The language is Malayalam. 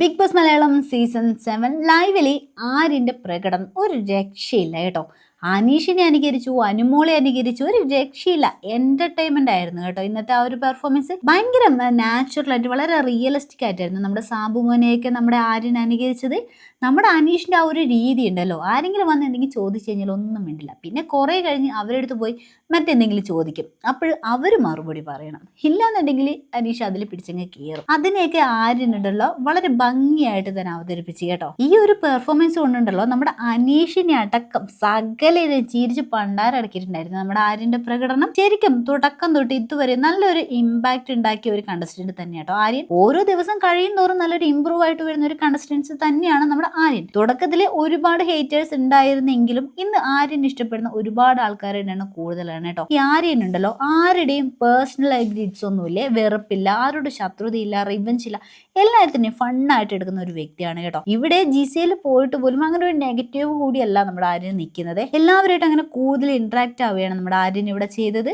ബിഗ് ബോസ് മലയാളം സീസൺ 7 ലൈവില് ആര്യന്റെ പ്രകടനം ഒരു രക്ഷയില്ല കേട്ടോ. അനീഷിനെ അനുകരിച്ചു, അനുമോളെ അനുകരിച്ചു, ഒരു രക്ഷയില്ല. എന്റർടൈൻമെന്റ് ആയിരുന്നു കേട്ടോ ഇന്നത്തെ ആ ഒരു പെർഫോമൻസ്. ഭയങ്കര നാച്ചുറൽ ആയിട്ട് വളരെ റിയലിസ്റ്റിക് ആയിട്ടായിരുന്നു നമ്മുടെ സാബുമോനെയൊക്കെ നമ്മുടെ ആര്യൻ അനുകരിച്ചത്. നമ്മുടെ അനീഷിന്റെ ആ ഒരു രീതി ഉണ്ടല്ലോ, ആരെങ്കിലും വന്ന് എന്തെങ്കിലും ചോദിച്ചു കഴിഞ്ഞാൽ ഒന്നും വേണ്ടില്ല, പിന്നെ കുറെ കഴിഞ്ഞ് അവരെടുത്ത് പോയി മറ്റെന്തെങ്കിലും ചോദിക്കും, അപ്പോൾ അവർ മറുപടി പറയണം. ഇല്ലാന്നുണ്ടെങ്കിൽ അനീഷ് അതിൽ പിടിച്ചങ്ങ് കയറും. അതിനെയൊക്കെ ആര്യനുണ്ടല്ലോ വളരെ ഭംഗിയായിട്ട് തന്നെ അവതരിപ്പിച്ചു കേട്ടോ. ഈ ഒരു പെർഫോമൻസ് കൊണ്ടുണ്ടല്ലോ നമ്മുടെ അനീഷിനെ അടക്കം സകലരും ചിരിച്ച് പണ്ടാരടക്കിയിട്ടുണ്ടായിരുന്നു നമ്മുടെ ആര്യന്റെ പ്രകടനം. ശരിക്കും തുടക്കം തൊട്ട് ഇതുവരെ നല്ലൊരു ഇമ്പാക്ട് ഉണ്ടാക്കിയ ഒരു കണ്ടസ്റ്റന്റ് തന്നെ കേട്ടോ ആര്യൻ. ഓരോ ദിവസം കഴിയും തോറും നല്ലൊരു ഇമ്പ്രൂവ് ആയിട്ട് വരുന്ന ഒരു കണ്ടസ്റ്റൻസ് തന്നെയാണ് നമ്മുടെ ആര്യൻ. തുടക്കത്തിൽ ഒരുപാട് ഹേറ്റേഴ്സ് ഉണ്ടായിരുന്നെങ്കിലും ഇന്ന് ആര്യൻ ഇഷ്ടപ്പെടുന്ന ഒരുപാട് ആൾക്കാരുടെ എണ്ണം കൂടുതലാണ് കേട്ടോ. ഈ ആര്യൻ ഉണ്ടല്ലോ ആരുടെയും പേഴ്സണൽ ഗ്രിഡ്സ് ഒന്നുമില്ലേ, വെറുപ്പില്ല, ആരോടും ശത്രുതയില്ല, റിവെഞ്ച് ഇല്ല, എല്ലാത്തിനെയും ഫണ്ണായിട്ട് എടുക്കുന്ന ഒരു വ്യക്തിയാണ് കേട്ടോ. ഇവിടെ ജിസയിൽ പോയിട്ട് പോലും അങ്ങനെ ഒരു നെഗറ്റീവ് കൂടിയല്ല നമ്മുടെ ആര്യൻ നിൽക്കുന്നത്. എല്ലാവരുമായിട്ട് അങ്ങനെ കൂടുതൽ ഇന്ററാക്ട് ആവുകയാണ് നമ്മുടെ ആര്യൻ ഇവിടെ ചെയ്തത്.